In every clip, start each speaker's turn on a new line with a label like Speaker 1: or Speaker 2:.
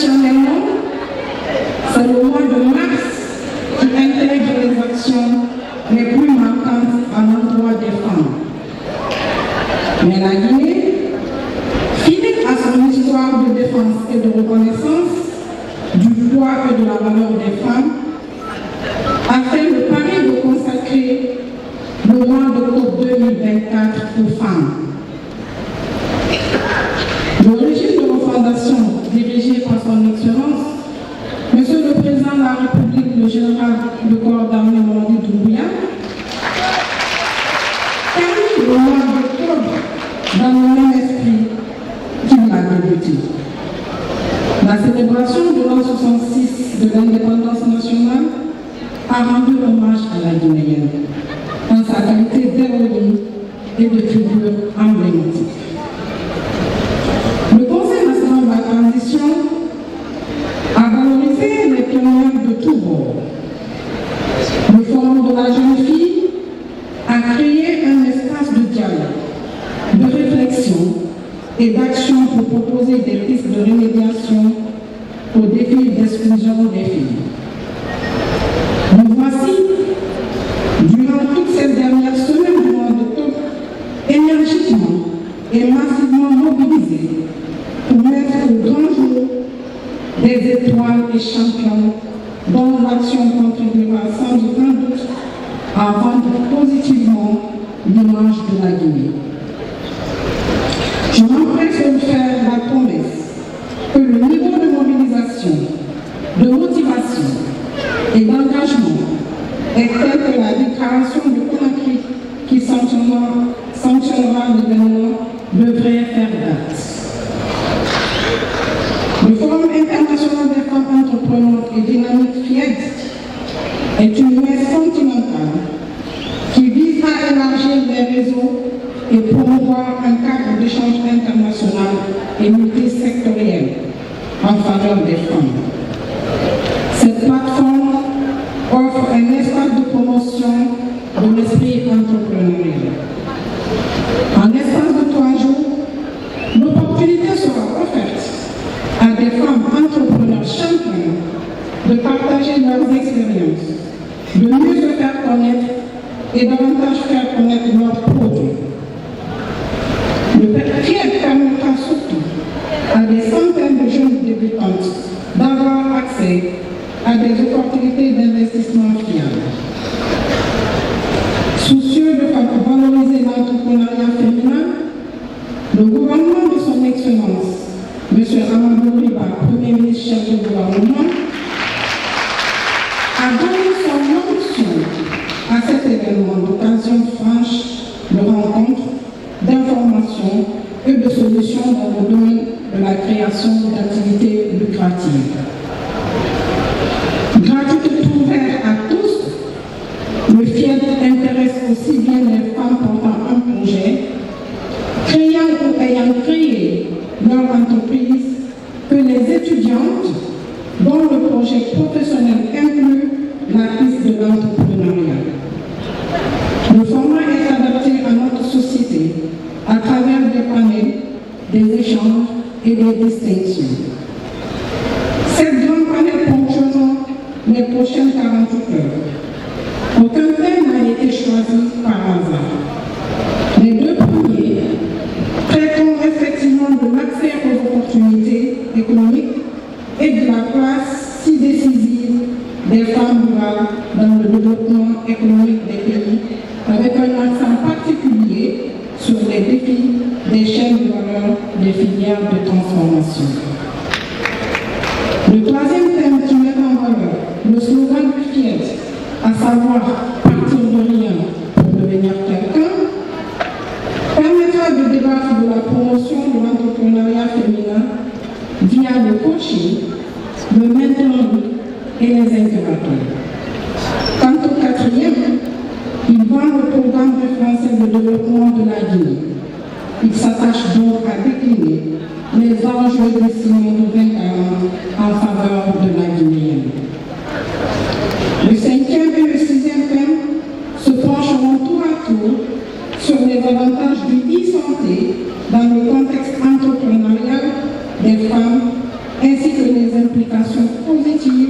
Speaker 1: Traditionnellement, c'est le mois de mars qui intègre les actions les plus marquantes à l'endroit des femmes. Mais la Guinée, fidèle à son histoire de défense et de reconnaissance du poids et de la valeur des femmes, a fait le pari de consacrer le mois d'octobre 2024 aux femmes. Le régime de refondation dirigé par son Excellence, Monsieur le Président de la République, le général de corps d'armée Mamadi Doumbouya, termine le mois d'octobre dans le même esprit qu'il l'a débuté. La célébration de l'an 66 de l'indépendance nationale a rendu hommage à la Guinéenne en sa qualité d'héroïne et de figure emblématique. Le Conseil national de la transition a valorisé les pionniers de tous bords. Le Forum de la jeune fille a créé un espace de dialogue, de réflexion et d'action pour proposer des pistes de remédiation aux défis d'exclusion des filles. Nous voici, durant toutes ces dernières semaines du mois d'octobre, énergiquement et massivement mobilisés pour mettre au grand jour des étoiles et champions dont l'action contribuera sans aucun doute à rendre positivement l'image de la Guinée. Je m'empresse de faire la promesse que le niveau de mobilisation, de motivation et d'engagement est tel que la déclaration de Conakry qui sanctionnera l'événement devrait faire date. Le Forum international des femmes entrepreneurs et dynamiques FIED est une messe continentale qui vise à élargir les réseaux et promouvoir un cadre d'échange international et multisectoriel en faveur des femmes. Cette plateforme offre un espace de promotion de l'esprit entrepreneurial. En l'espace de 3 jours, l'opportunité sera offerte à des femmes entrepreneurs champions de partager leurs expériences, de mieux se faire connaître et davantage faire connaître leurs produits. Le FIED permettra surtout à des centaines de jeunes débutantes d'avoir accès à des opportunités d'investissement fiables. Soucieux de valoriser l'entrepreneuriat féminin, le gouvernement de son Excellence, M. Amadou Riba, Premier ministre chef du gouvernement, a donné son onction à cet événement d'occasion franche de rencontre, d'information et de solutions dans le domaine de la création d'activités lucratives. Gratuit tout ouvert à tous, le FIED intéresse aussi bien les femmes portant un projet, créant ou ayant créé leur entreprise, que les étudiantes dont le projet professionnel inclut la piste de l'entrepreneuriat. Le format est adapté à notre société à travers des panels, des échanges et des distinctions. Cette grande panel ponctuera les prochaines 48 heures. Aucun thème n'a été choisi par hasard. Les 2 premiers traitent effectivement de l'accès aux opportunités économiques et de la place si décisive des femmes rurales dans le développement économique des pays, avec un accent particulier sur les défis des chaînes de valeur des filières de transformation. Le 3e thème qui met en valeur le slogan du FIED, à savoir « partir de rien pour devenir quelqu'un », permettra de débattre de la promotion de l'entrepreneuriat féminin via le coaching, le mentoring et les incubateurs. Quant au 4e, il vend le programme référentiel de développement de la Guinée. Il s'attache donc à décliner les enjeux destinés de 2040 en faveur de la Guinéenne. Le 5e et le 6e thème se pencheront tour à tour sur les avantages du e-santé dans le contexte entrepreneurial des femmes ainsi que les coordination positive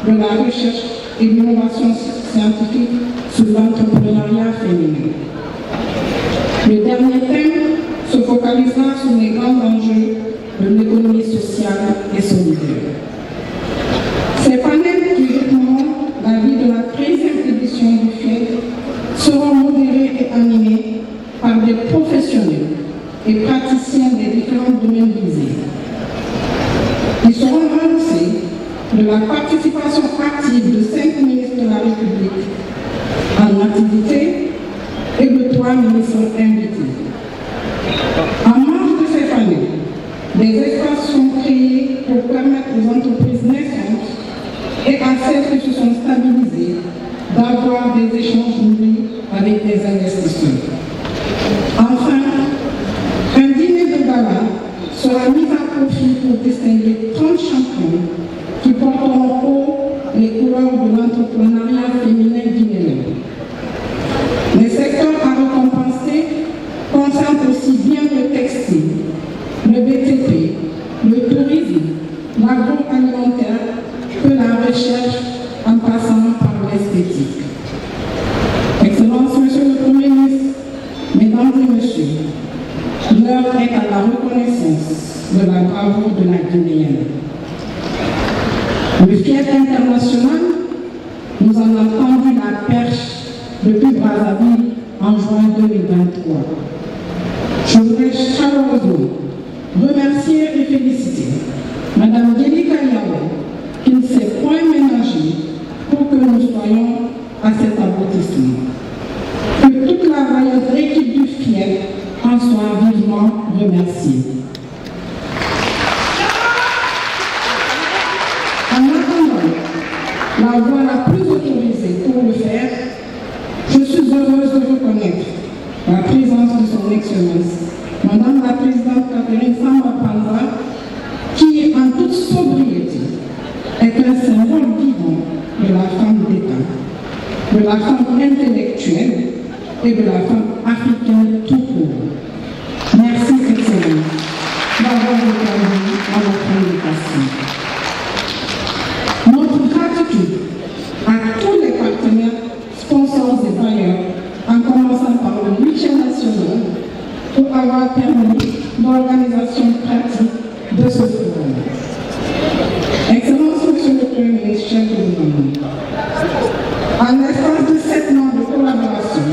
Speaker 1: de la recherche et l'innovation scientifique sur l'entrepreneuriat féminin. Le dernier thème se focalisera sur les grands enjeux de l'économie sociale et solidaire. Ces panels qui rythmeront la vie de la 13e édition du FIEC seront modérés et animés par des professionnels et praticiens des différents domaines visés. Ils seront relancés de la participation active de 5 ministres de la République en activité et de 3 ministres invités. En marge de ces panels, des espaces sont créés pour permettre aux entreprises naissantes et à celles qui se sont stabilisées d'avoir des échanges nourris avec des investisseurs. Enfin, un dîner de gala sera mis à profit pour distinguer 30 champions qui porteront haut les couleurs de l'entrepreneuriat féminin guinéen. Les secteurs à récompenser concernent aussi bien le textile, le BTP, le tourisme, l'agroalimentaire que la recherche en passant par l'esthétique. Excellences, Monsieur le Premier ministre, Mesdames et Messieurs, l'heure est à la reconnaissance de la bravoure de la Guinéenne. Le FIEC international nous en a tendu la perche depuis Brazzaville en juin 2023. Je voudrais chaleureusement remercier et féliciter Madame Yelika Yao, qui ne s'est point ménagée pour que nous soyons à cet aboutissement. Que toute la vaillante équipe du FIEC en soit vivement remerciée. En attendant la voie la plus autorisée pour le faire, je suis heureuse de reconnaître la présence de son Excellence, Madame la Présidente Catherine Samba-Panza, qui, en toute sobriété, est un symbole vivant de la femme d'État, de la femme intellectuelle et de la femme africaine tout court. Merci, Excellence, d'avoir répondu à notre invitation. Notre gratitude à tous les partenaires, sponsors et bailleurs, en commençant par le budget national, pour avoir permis l'organisation pratique de ce forum. Excellence, Monsieur le Premier ministre, chef du gouvernement, en l'espace de 7 mois de collaboration,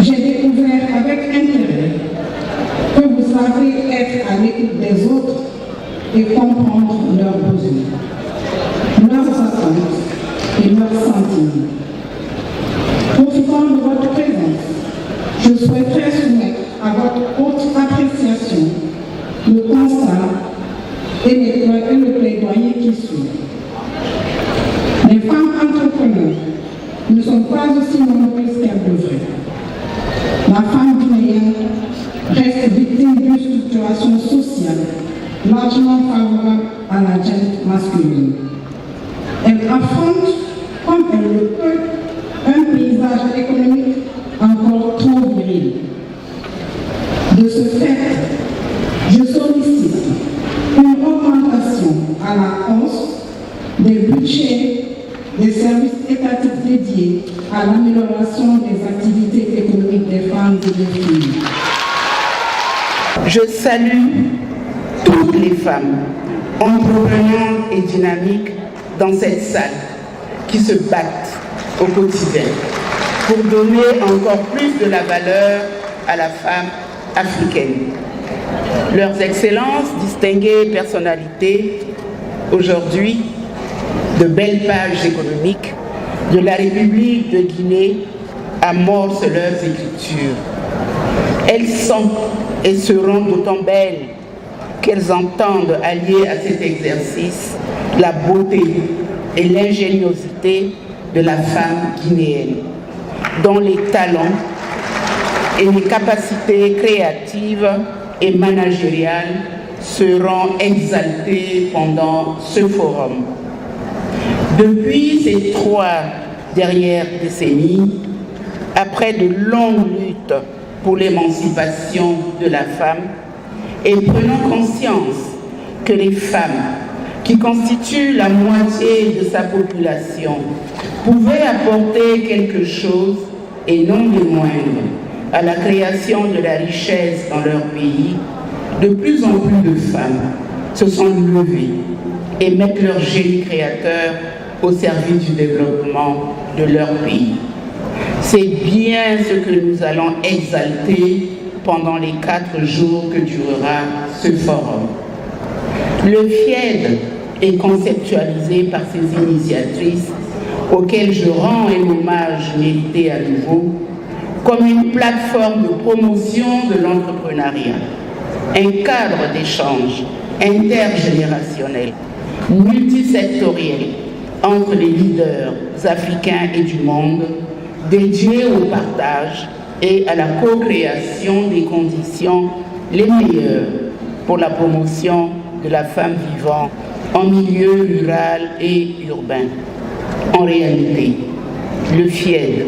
Speaker 1: j'ai découvert avec intérêt que vous savez être à l'écoute des autres et comprendre leurs besoins, leurs attentes et leurs sentiments. Profitant de votre présence, je souhaiterais soumettre à votre haute appréciation le constat et le plaidoyer qui suit. Les femmes entrepreneurs ne sont pas aussi nombreuses qu'elles devraient. La femme guinéenne reste victime d'une structuration sociale largement favorable à la gente masculine. Elle affronte, comme elle le peut, un paysage économique encore trop viril. De ce fait, je sollicite une augmentation à la hausse des budgets des services étatiques dédiés à l'amélioration des activités économiques des femmes et des filles.
Speaker 2: Je salue toutes les femmes entreprenantes et dynamiques dans cette salle qui se battent au quotidien pour donner encore plus de la valeur à la femme africaine. Leurs excellences, distinguées personnalités, aujourd'hui, de belles pages économiques de la République de Guinée amorcent leurs écritures. Elles sont et seront d'autant belles qu'elles entendent allier à cet exercice la beauté et l'ingéniosité de la femme guinéenne, dont les talents et les capacités créatives et managériales seront exaltés pendant ce forum. Depuis ces 3 dernières décennies, après de longues luttes pour l'émancipation de la femme, et prenant conscience que les femmes qui constitue la moitié de sa population, pouvait apporter quelque chose, et non des moindres, à la création de la richesse dans leur pays, de plus en plus de femmes se sont levées et mettent leur génie créateur au service du développement de leur pays. C'est bien ce que nous allons exalter pendant les 4 jours que durera ce forum. Le FIED est conceptualisé par ses initiatrices, auxquelles je rends un hommage mérité à nouveau, comme une plateforme de promotion de l'entrepreneuriat, un cadre d'échange intergénérationnel, multisectoriel entre les leaders africains et du monde, dédié au partage et à la co-création des conditions les meilleures pour la promotion de la femme vivant en milieu rural et urbain. En réalité, le FIED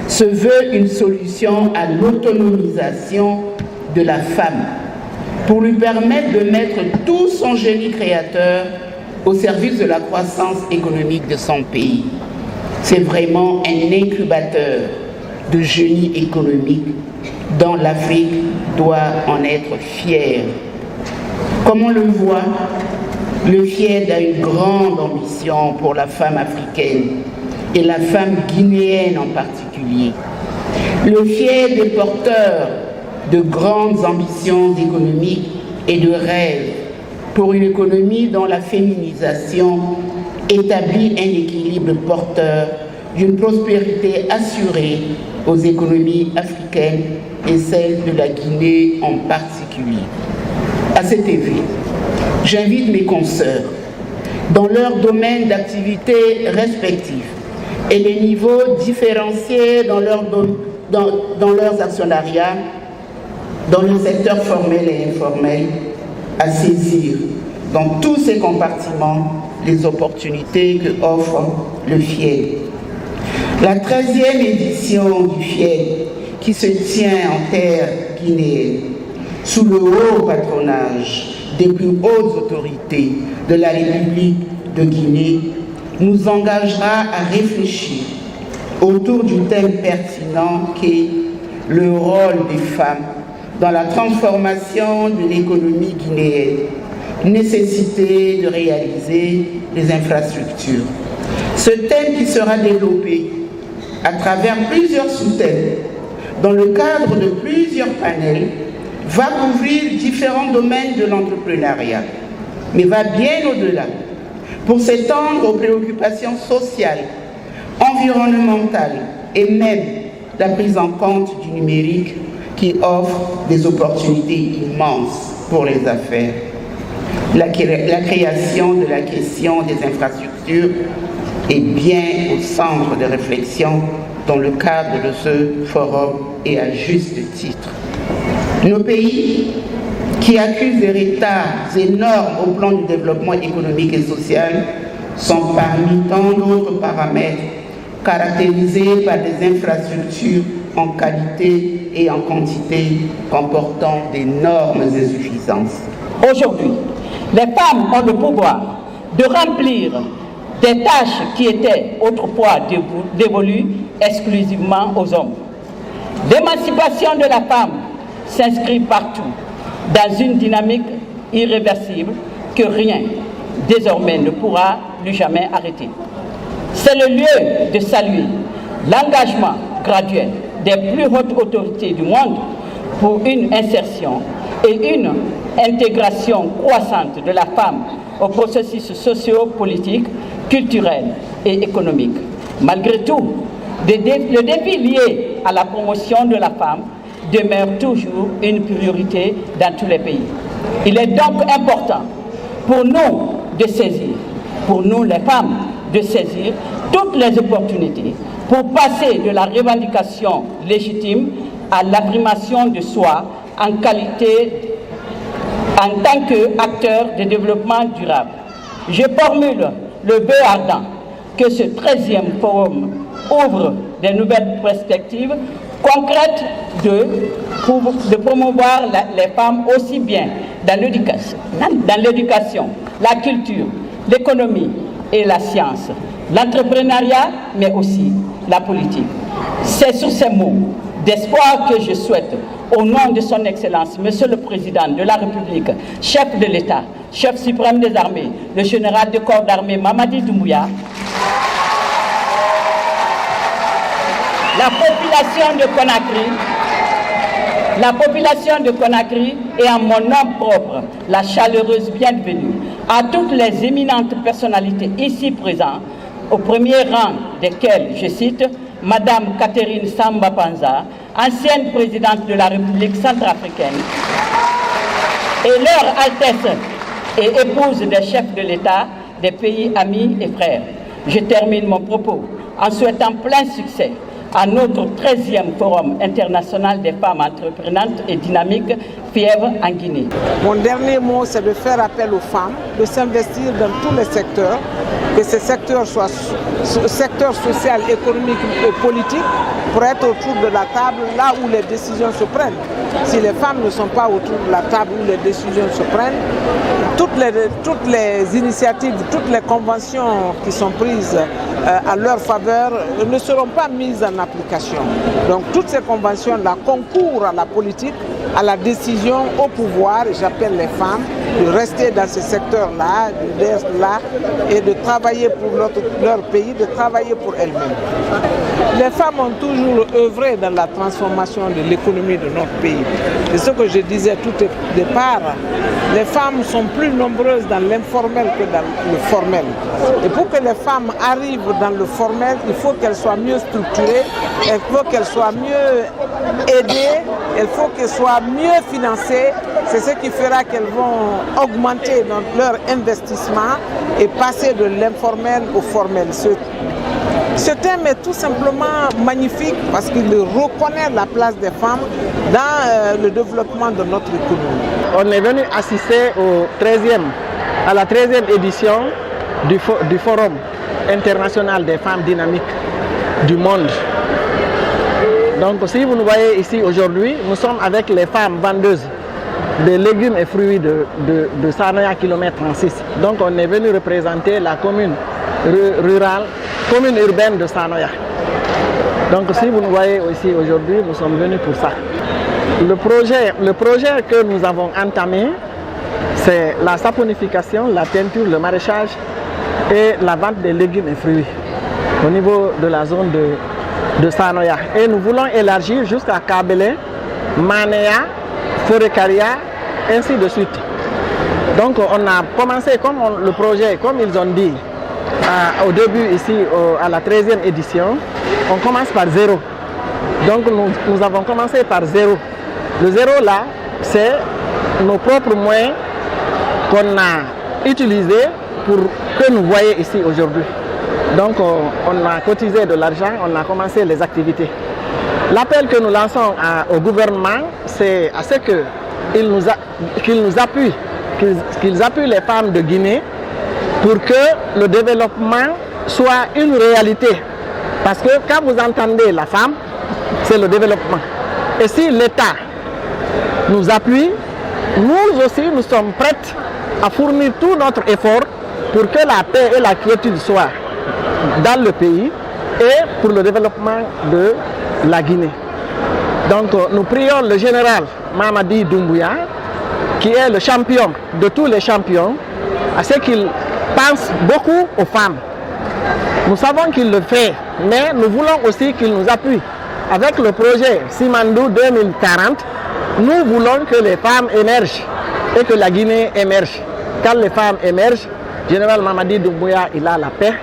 Speaker 2: se veut une solution à l'autonomisation de la femme pour lui permettre de mettre tout son génie créateur au service de la croissance économique de son pays. C'est vraiment un incubateur de génie économique dont l'Afrique doit en être fière. Comme on le voit, le FIED a une grande ambition pour la femme africaine et la femme guinéenne en particulier. Le FIED est porteur de grandes ambitions économiques et de rêves pour une économie dont la féminisation établit un équilibre porteur d'une prospérité assurée aux économies africaines et celles de la Guinée en particulier. À cet effet, j'invite mes consoeurs, dans leurs domaines d'activité respectifs et les niveaux différenciés dans leurs actionnariats, dans le secteur formel et informel, à saisir dans tous ces compartiments les opportunités que offre le FIED. La 13e édition du FIED, qui se tient en terre guinéenne, sous le haut patronage des plus hautes autorités de la République de Guinée, nous engagera à réfléchir autour du thème pertinent qu'est le rôle des femmes dans la transformation de l'économie guinéenne, nécessité de réaliser des infrastructures. Ce thème qui sera développé à travers plusieurs sous-thèmes, dans le cadre de plusieurs panels, va couvrir différents domaines de l'entrepreneuriat, mais va bien au-delà, pour s'étendre aux préoccupations sociales, environnementales et même la prise en compte du numérique qui offre des opportunités immenses pour les affaires. La création de la question des infrastructures est bien au centre de réflexion dans le cadre de ce forum et à juste titre. Nos pays, qui accusent des retards énormes au plan du développement économique et social, sont parmi tant d'autres paramètres caractérisés par des infrastructures en qualité et en quantité comportant d'énormes insuffisances.
Speaker 3: Aujourd'hui, les femmes ont le pouvoir de remplir des tâches qui étaient autrefois dévolues exclusivement aux hommes. L'émancipation de la femme s'inscrit partout dans une dynamique irréversible que rien, désormais, ne pourra lui jamais arrêter. C'est le lieu de saluer l'engagement graduel des plus hautes autorités du monde pour une insertion et une intégration croissante de la femme au processus socio-politique, culturel et économique. Malgré tout, le défi lié à la promotion de la femme demeure toujours une priorité dans tous les pays. Il est donc important pour nous de saisir, pour nous les femmes, de saisir toutes les opportunités pour passer de la revendication légitime à l'affirmation de soi en qualité, en tant qu'acteur de développement durable. Je formule le vœu ardent que ce 13e forum ouvre de nouvelles perspectives concrètes de promouvoir les femmes aussi bien dans l'éducation, la culture, l'économie et la science, l'entrepreneuriat, mais aussi la politique. C'est sur ces mots d'espoir que je souhaite, au nom de son Excellence, Monsieur le Président de la République, chef de l'État, chef suprême des armées, le général de corps d'armée Mamadi Doumbouya, la population de Conakry et en mon nom propre, la chaleureuse bienvenue à toutes les éminentes personnalités ici présentes, au premier rang desquelles, je cite, Madame Catherine Samba Panza, ancienne présidente de la République centrafricaine, et leur Altesse et épouse des chefs de l'État, des pays amis et frères. Je termine mon propos en souhaitant plein succès à notre 13e Forum international des femmes entreprenantes et dynamiques, Fièvre en Guinée.
Speaker 4: Mon dernier mot, c'est de faire appel aux femmes, de s'investir dans tous les secteurs, que ces secteurs soient secteur social, économique et politique, pour être autour de la table là où les décisions se prennent. Si les femmes ne sont pas autour de la table où les décisions se prennent, toutes les initiatives, toutes les conventions qui sont prises à leur faveur ne seront pas mises en application. Donc toutes ces conventions-là concourent à la politique, à la décision, au pouvoir. J'appelle les femmes de rester dans ce secteur-là, d'être là et de travailler pour leur pays, de travailler pour elles-mêmes. Les femmes ont toujours œuvré dans la transformation de l'économie de notre pays. C'est ce que je disais tout au départ. Les femmes sont plus nombreuses dans l'informel que dans le formel. Et pour que les femmes arrivent dans le formel, il faut qu'elles soient mieux structurées, il faut qu'elles soient mieux aidées, il faut qu'elles soient mieux financées. C'est ce qui fera qu'elles vont augmenter leur investissement et passer de l'informel au formel. Ce thème est tout simplement magnifique parce qu'il reconnaît la place des femmes dans le développement de notre économie.
Speaker 5: On est venu assister à la 13e édition du Forum international des femmes dynamiques du monde. Donc si vous nous voyez ici aujourd'hui, nous sommes avec les femmes vendeuses de légumes et fruits de Sanoya kilomètre 36. Donc on est venu représenter la commune rurale, commune urbaine de Sanoya. Donc si vous nous voyez ici aujourd'hui, nous sommes venus pour ça. Le projet que nous avons entamé, c'est la saponification, la teinture, le maraîchage et la vente des légumes et fruits au niveau de la zone de Sanoya. Et nous voulons élargir jusqu'à Kabele, Manéa, Forekaria, ainsi de suite. Donc on a commencé le projet, comme ils ont dit au début ici à la 13e édition, on commence par zéro. Donc nous avons commencé par zéro. Le zéro là, c'est nos propres moyens qu'on a utilisés pour que nous voyons ici aujourd'hui. Donc on a cotisé de l'argent, on a commencé les activités. L'appel que nous lançons au gouvernement, c'est à ce qu'ils nous appuient, qu'ils appuient les femmes de Guinée pour que le développement soit une réalité. Parce que quand vous entendez la femme, c'est le développement. Et si l'État nous appuie, nous aussi nous sommes prêts à fournir tout notre effort pour que la paix et la quiétude soient dans le pays et pour le développement de la Guinée. Donc nous prions le général Mamadi Doumbouya, qui est le champion de tous les champions, à ce qu'il pense beaucoup aux femmes. Nous savons qu'il le fait, mais nous voulons aussi qu'il nous appuie. Avec le projet Simandou 2040, nous voulons que les femmes émergent et que la Guinée émerge. Quand les femmes émergent, général Mamadi Doumbouya, il a la paix.